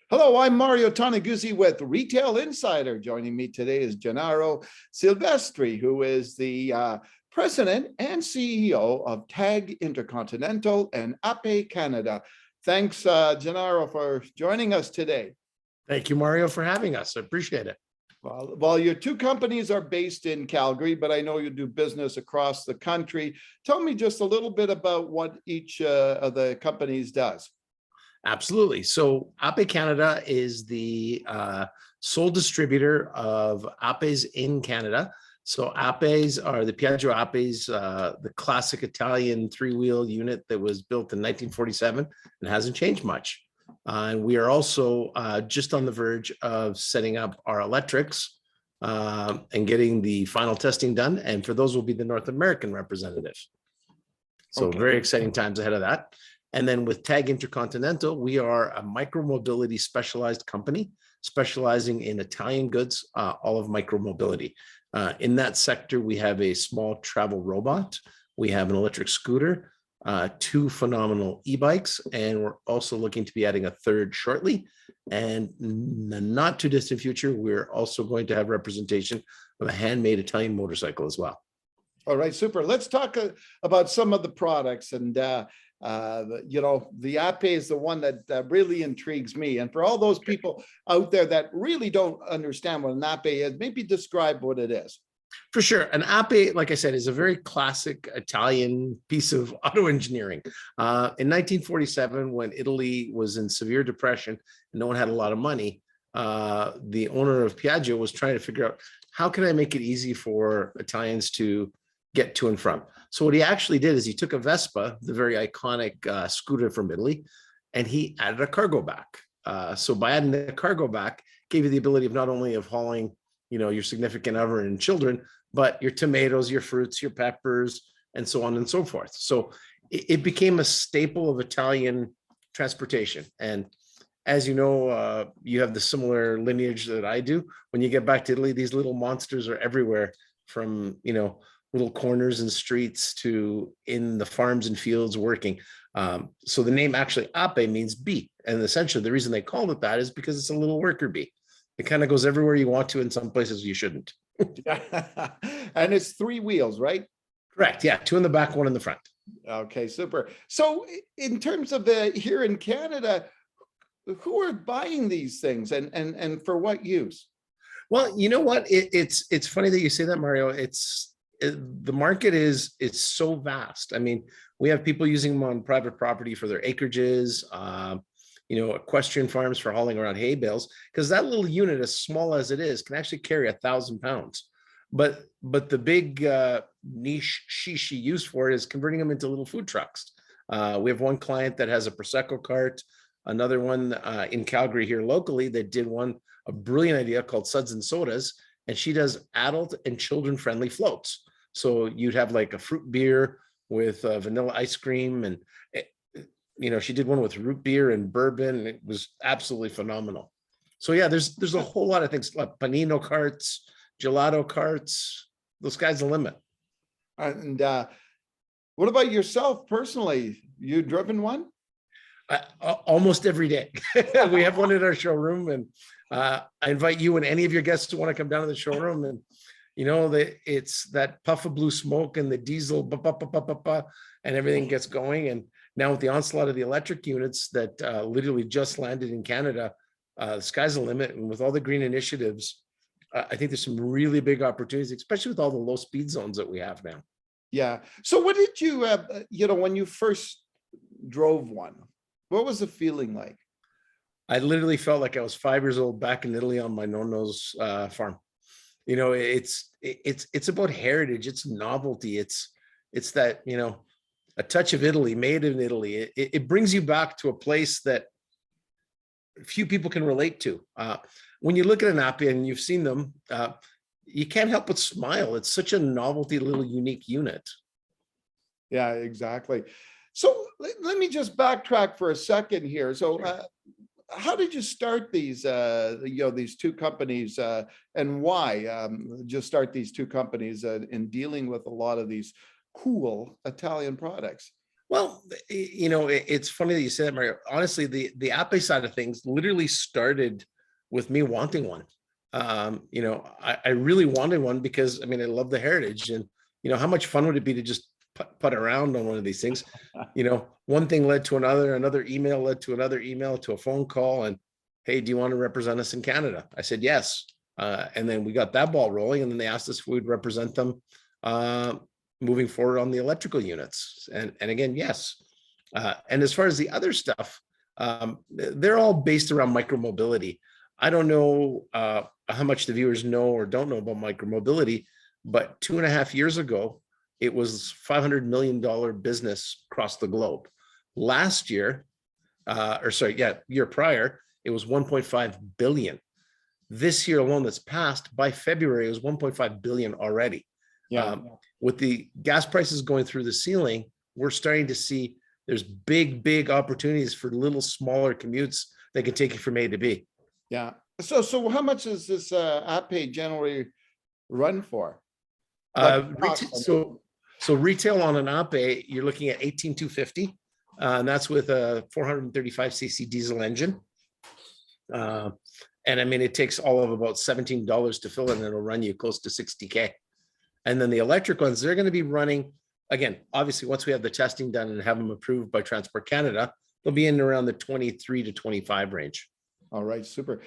Hello, I'm Mario Toneguzzi with Retail Insider. Joining me today is Gennaro Silvestri, who is the president and CEO of TAG Intercontinental and APE Canada. Thanks, Gennaro, for joining us today. Thank you, Mario, for having us. I appreciate it. Well, your two companies are based in Calgary, but I know you do business across the country. Tell me just a little bit about what each of the companies does. Absolutely. So APE Canada is the sole distributor of APEs in Canada. So APEs are the Piaggio APEs, the classic Italian three-wheel unit that was built in 1947 and hasn't changed much. And we are also just on the verge of setting up our electrics and getting the final testing done. And for those will be the North American representatives. So Very exciting times ahead of that. And then with TAG Intercontinental, we are a micromobility specialized company specializing in Italian goods, all of micromobility. In that sector, we have a small travel robot. We have an electric scooter, two phenomenal e-bikes, and we're also looking to be adding a third shortly. And in the not too distant future, we're also going to have representation of a handmade Italian motorcycle as well. All right, super. Let's talk about some of the products. And the APE is the one that really intrigues me. And for all those people out there that really don't understand what an APE is, maybe describe what it is. For sure. An APE, like I said, is a very classic Italian piece of auto engineering. In 1947, when Italy was in severe depression and no one had a lot of money, the owner of Piaggio was trying to figure out, how can I make it easy for Italians to get to and from? So what he actually did is he took a Vespa, the very iconic scooter from Italy, and he added a cargo back. So by adding the cargo back, gave you the ability of not only of hauling, your significant other and children, but your tomatoes, your fruits, your peppers, and so on and so forth. So it became a staple of Italian transportation. And as you know, you have the similar lineage that I do. When you get back to Italy, these little monsters are everywhere, from, little corners and streets to in the farms and fields working. So the name actually APE means bee. And essentially the reason they called it that is because it's a little worker bee. It kind of goes everywhere you want to, in some places you shouldn't. And it's three wheels, right? Correct. Yeah. Two in the back, one in the front. Okay, super. So in terms of here in Canada, who are buying these things and for what use? Well, you know what? It's funny that you say that, Mario. The market is so vast. I mean, we have people using them on private property for their acreages, equestrian farms for hauling around hay bales, because that little unit, as small as it is, can actually carry 1,000 pounds. But the big niche she used for it is converting them into little food trucks. We have one client that has a Prosecco cart, another one in Calgary here locally that did a brilliant idea called Suds and Sodas, and she does adult and children friendly floats. So you'd have like a fruit beer with vanilla ice cream, and she did one with root beer and bourbon, and it was absolutely phenomenal. So yeah, there's a whole lot of things, like panino carts, gelato carts. The sky's the limit. And what about yourself personally? You driven one? Almost every day. We have one in our showroom, and I invite you and any of your guests who want to come down to the showroom, and it's that puff of blue smoke and the diesel and everything gets going. And now with the onslaught of the electric units that literally just landed in Canada, the sky's the limit. And with all the green initiatives, I think there's some really big opportunities, especially with all the low speed zones that we have now. Yeah. So what did you, when you first drove one, what was the feeling like? I literally felt like I was 5 years old back in Italy on my nonno's farm. It's about heritage. It's novelty. It's that, a touch of Italy, made in Italy. It brings you back to a place that few people can relate to. When you look at an APE and you've seen them, you can't help but smile. It's such a novelty, little unique unit. Yeah, exactly. So let me just backtrack for a second here. So how did you start these, these two companies, and why just start these two companies in dealing with a lot of these cool Italian products? Well, it's funny that you say that, Mario. Honestly, the Ape side of things literally started with me wanting one. I really wanted one because I mean I love the heritage, and how much fun would it be to just put around on one of these things? One thing led to another email led to another email to a phone call, and hey, do you want to represent us in Canada? I said yes, and then we got that ball rolling, and then they asked us if we'd represent them moving forward on the electrical units. And again, yes. And as far as the other stuff, they're all based around micromobility. I don't know how much the viewers know or don't know about micromobility, but 2.5 years ago, it was $500 million business across the globe. Last year, year prior, it was 1.5 billion. This year alone that's passed, by February, it was 1.5 billion already. Yeah. With the gas prices going through the ceiling, we're starting to see there's big opportunities for little smaller commutes that can take you from A to B. Yeah. So how much does this Ape generally run for? So retail on an Ape, you're looking at 18,250, and that's with a 435cc diesel engine. And I mean, it takes all of about $17 to fill it, and it'll run you close to 60K. And then the electric ones, they're going to be running, again, obviously, once we have the testing done and have them approved by Transport Canada, they'll be in around the 23 to 25 range. All right, super.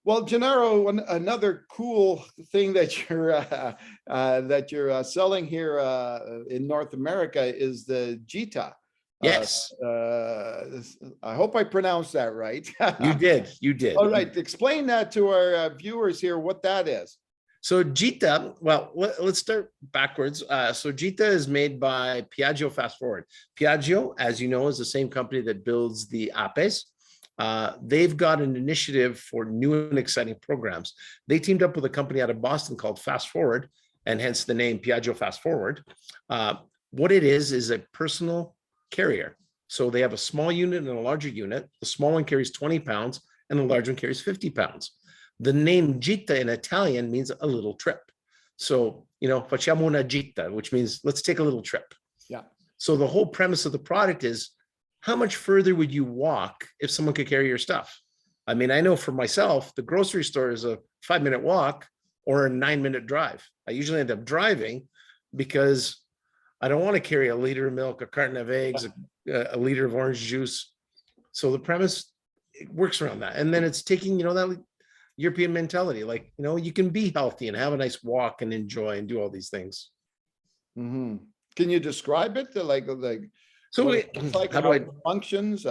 Well, Gennaro, another cool thing that you're selling here in North America is the Gita. Yes. I hope I pronounced that right. You did. All right, explain that to our viewers here, what that is. So Gita, well, let's start backwards. So Gita is made by Piaggio Fast Forward. Piaggio, as you know, is the same company that builds the Apes. They've got an initiative for new and exciting programs. They teamed up with a company out of Boston called Fast Forward, and hence the name Piaggio Fast Forward. What it is a personal carrier. So they have a small unit and a larger unit. The small one carries 20 pounds and the large one carries 50 pounds. The name Gita in Italian means a little trip. So, facciamo una gita, which means let's take a little trip. Yeah. So the whole premise of the product is, how much further would you walk if someone could carry your stuff? I mean, I know for myself, the grocery store is a 5-minute walk or a 9-minute drive. I usually end up driving because I don't want to carry a liter of milk, a carton of eggs, a liter of orange juice. So the premise, it works around that. And then it's taking, that European mentality, like, you can be healthy and have a nice walk and enjoy and do all these things. Mm-hmm. Can you describe it? So how do it functions?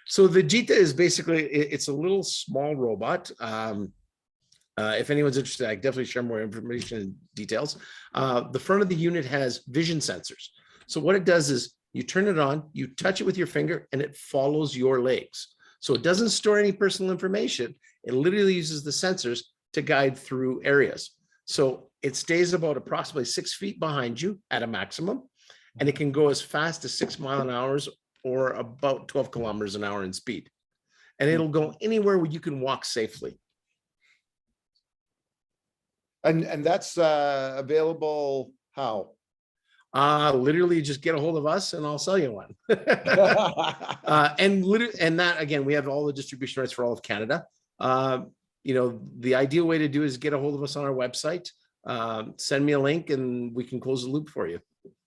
So the Gita is basically, it's a little small robot. If anyone's interested, I can definitely share more information and details. The front of the unit has vision sensors. So what it does is you turn it on, you touch it with your finger, and it follows your legs. So it doesn't store any personal information. It literally uses the sensors to guide through areas. So it stays about approximately 6 feet behind you at a maximum, and it can go as fast as 6 miles an hour or about 12 kilometers an hour in speed. And it'll go anywhere where you can walk safely. And that's available how? Literally just get a hold of us and I'll sell you one. And that, again, we have all the distribution rights for all of Canada. The ideal way to do is get a hold of us on our website, send me a link and we can close the loop for you.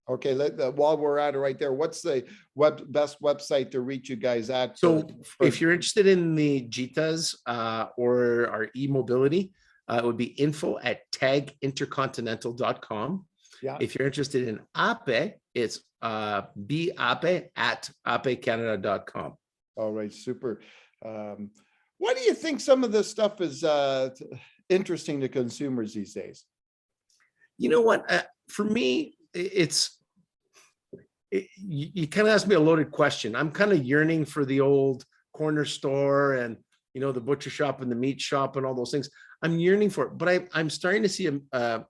Okay, while we're at it right there, what's the best website to reach you guys at? So if you're interested in the Gitas or our e-mobility, it would be info@tagintercontinental.com. Yeah. If you're interested in Ape, it's bape@apecanada.com. All right, super. Why do you think some of this stuff is interesting to consumers these days? You know what? For me, you kind of asked me a loaded question. I'm kind of yearning for the old corner store and, the butcher shop and the meat shop and all those things. I'm yearning for it, but I'm starting to see a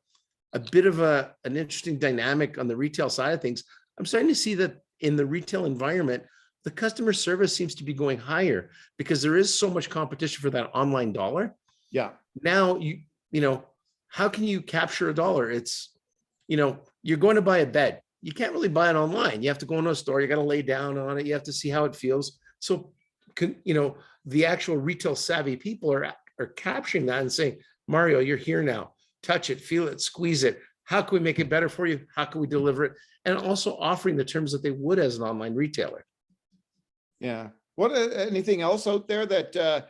bit of an interesting dynamic on the retail side of things. I'm starting to see that in the retail environment, the customer service seems to be going higher because there is so much competition for that online dollar. Yeah. Now, how can you capture a dollar? It's, you're going to buy a bed. you can't really buy it online. You have to go into a store, you got to lay down on it, you have to see how it feels. So, the actual retail savvy people are capturing that and saying, Mario, you're here now. Touch it, feel it, squeeze it. How can we make it better for you? How can we deliver it? And also offering the terms that they would as an online retailer. Yeah. What anything else out there that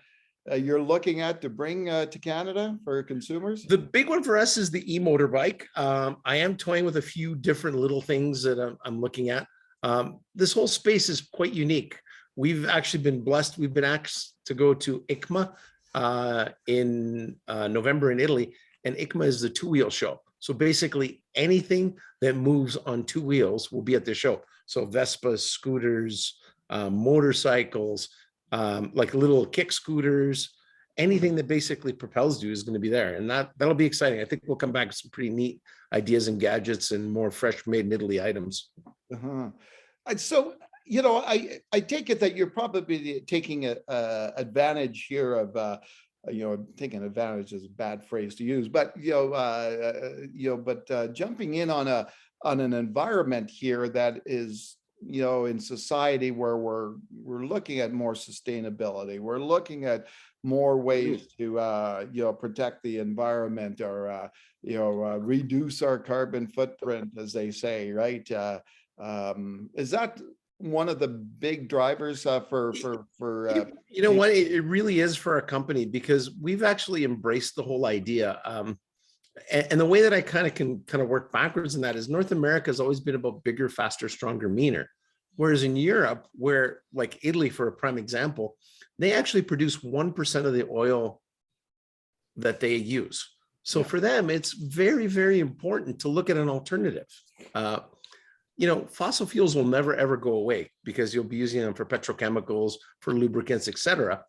you're looking at to bring to Canada for consumers? The big one for us is the e-motorbike. I am toying with a few different little things that I'm looking at. This whole space is quite unique. We've actually been blessed. We've been asked to go to ICMA in November in Italy, and ICMA is the two-wheel show. So basically anything that moves on two wheels will be at the show. So Vespas, scooters, motorcycles, like little kick scooters, anything that basically propels you is going to be there. And that'll be exciting. I think we'll come back with some pretty neat ideas and gadgets and more fresh made in Italy items. Uh-huh. And so, I take it that you're probably taking advantage here of, taking advantage is a bad phrase to use, but, jumping in on an environment here that is, in society where we're looking at more sustainability, we're looking at more ways to, protect the environment or, reduce our carbon footprint, as they say, right? Is that one of the big drivers for what it really is for our company, because we've actually embraced the whole idea. And the way that I can work backwards in that is North America has always been about bigger, faster, stronger, meaner. Whereas in Europe, where like Italy, for a prime example, they actually produce 1% of the oil that they use. So for them, it's very, very important to look at an alternative. Fossil fuels will never, ever go away because you'll be using them for petrochemicals, for lubricants, etc.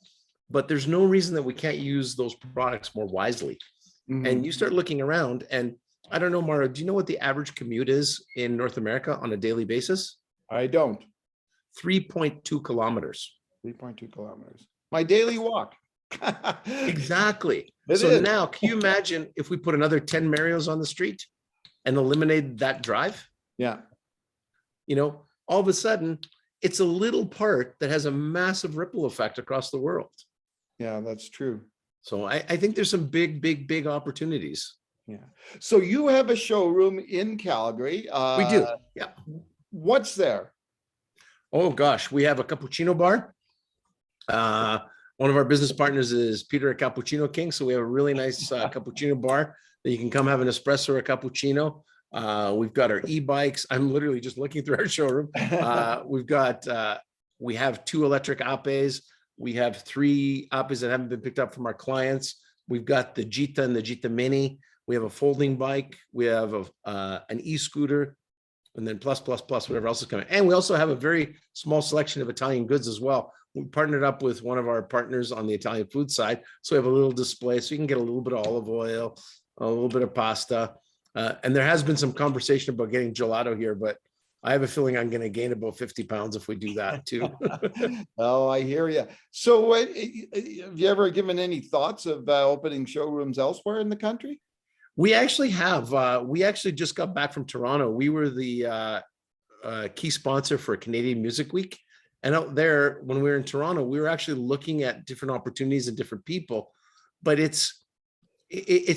But there's no reason that we can't use those products more wisely. Mm-hmm. And you start looking around, and I don't know, Mario, do you know what the average commute is in North America on a daily basis? I don't. 3.2 kilometers. 3.2 kilometers. My daily walk. Exactly. So now, can you imagine if we put another 10 Marios on the street and eliminated that drive? Yeah. All of a sudden, it's a little part that has a massive ripple effect across the world. Yeah, that's true. So I think there's some big, big, big opportunities. Yeah. So you have a showroom in Calgary. We do. Yeah. What's there? Oh gosh, we have a cappuccino bar. One of our business partners is Peter at Cappuccino King. So we have a really nice cappuccino bar that you can come have an espresso or a cappuccino. We've got our e-bikes. I'm literally just looking through our showroom. We have 2 electric apes. We have 3 apes that haven't been picked up from our clients. We've got the Gita and the Gita Mini. We have a folding bike. We have an e-scooter, and then plus, whatever else is coming. And we also have a very small selection of Italian goods as well. We partnered up with one of our partners on the Italian food side. So we have a little display so you can get a little bit of olive oil, a little bit of pasta. And there has been some conversation about getting gelato here, but I have a feeling I'm going to gain about 50 pounds if we do that too. Oh, I hear you. So have you ever given any thoughts of opening showrooms elsewhere in the country? We actually have. We actually just got back from Toronto. We were the key sponsor for Canadian Music Week. And out there, when we were in Toronto, we were actually looking at different opportunities and different people. But it's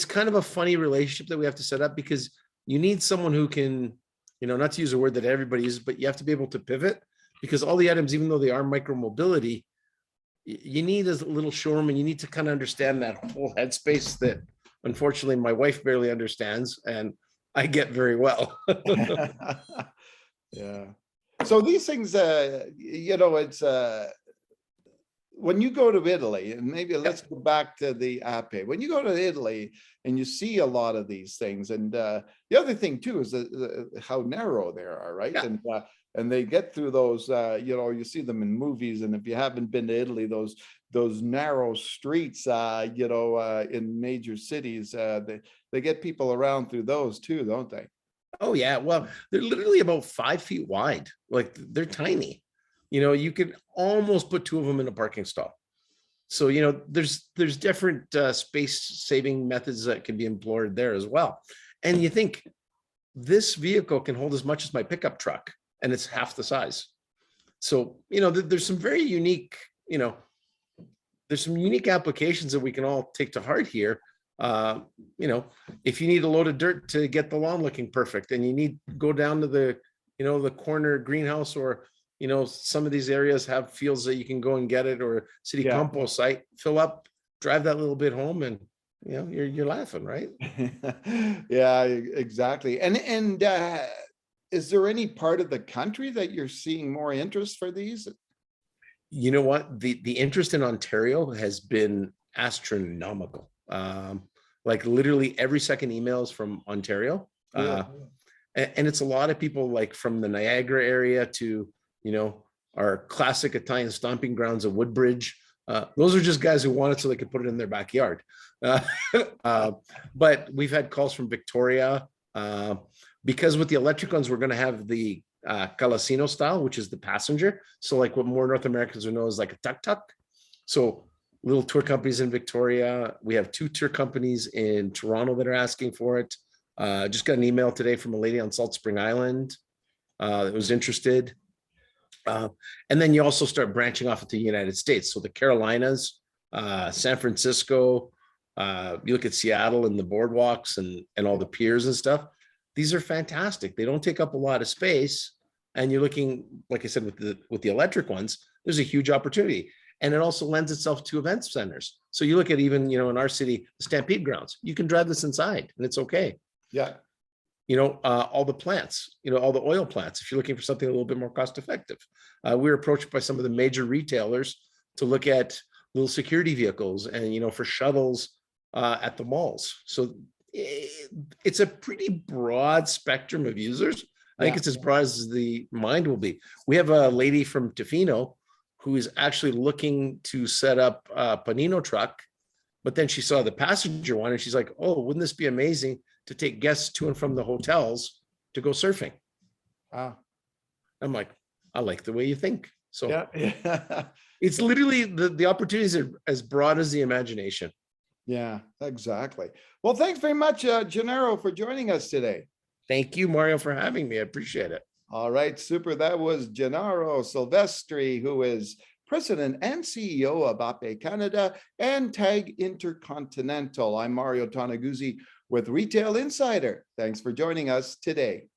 kind of a funny relationship that we have to set up, because you need someone who can, not to use a word that everybody uses, but you have to be able to pivot, because all the items, even though they are micro mobility, you need a little showroom, and you need to kind of understand that whole headspace that unfortunately my wife barely understands, and I get very well. Yeah. So these things, it's when you go to Italy, and maybe let's go back to the ape. When you go to Italy and you see a lot of these things, and the other thing too is how narrow they are, right? Yeah. And they get through those, you see them in movies, and if you haven't been to Italy, those narrow streets, in major cities, they get people around through those too, don't they? Oh yeah, well, they're literally about 5 feet wide. Like, they're tiny. You could almost put 2 of them in a parking stall. So, there's different space saving methods that can be employed there as well. And you think, this vehicle can hold as much as my pickup truck, and it's half the size. So, you know, there's some very unique, you know, there's some unique applications that we can all take to heart here. You know, if you need a load of dirt to get the lawn looking perfect, and you need go down to the, you know, the corner greenhouse, or, you know, some of these areas have fields that you can go and get it, or city Yeah. compost site, fill up, drive that little bit home, and, you know, you're laughing, right? Yeah, exactly. And is there any part of the country that you're seeing more interest for these? You know what? The interest in Ontario has been astronomical. Like literally every second email is from Ontario. Yeah. And it's a lot of people like from the Niagara area to, you know, our classic Italian stomping grounds of Woodbridge. Those are just guys who want it so they could put it in their backyard. But we've had calls from Victoria, because with the electric ones, we're going to have the Calasino style, which is the passenger. So like what more North Americans would know is like a tuk-tuk. So little tour companies in Victoria. We have 2 tour companies in Toronto that are asking for it. Just got an email today from a lady on Salt Spring Island that was interested. And then you also start branching off into the United States. So the Carolinas, San Francisco, you look at Seattle and the boardwalks and all the piers and stuff. These are fantastic. They don't take up a lot of space. And you're looking, like I said, with the electric ones, there's a huge opportunity. And it also lends itself to event centers. So you look at even, you know, in our city, the Stampede grounds, you can drive this inside and it's okay. Yeah. You know, all the plants, you know, all the oil plants, if you're looking for something a little bit more cost effective. We were approached by some of the major retailers to look at little security vehicles and, you know, for shuttles at the malls. So it's a pretty broad spectrum of users. I think it's as broad as the mind will be. We have a lady from Tofino who is actually looking to set up a Panino truck, but then she saw the passenger one and she's like, oh, wouldn't this be amazing to take guests to and from the hotels to go surfing? Wow. I'm like, I like the way you think. So Yeah. it's literally the opportunities are as broad as the imagination. Yeah, exactly. Well, thanks very much, Gennaro, for joining us today. Thank you, Mario, for having me. I appreciate it. All right, super. That was Gennaro Silvestri, who is President and CEO of APE Canada and TAG Intercontinental. I'm Mario Toneguzzi with Retail Insider. Thanks for joining us today.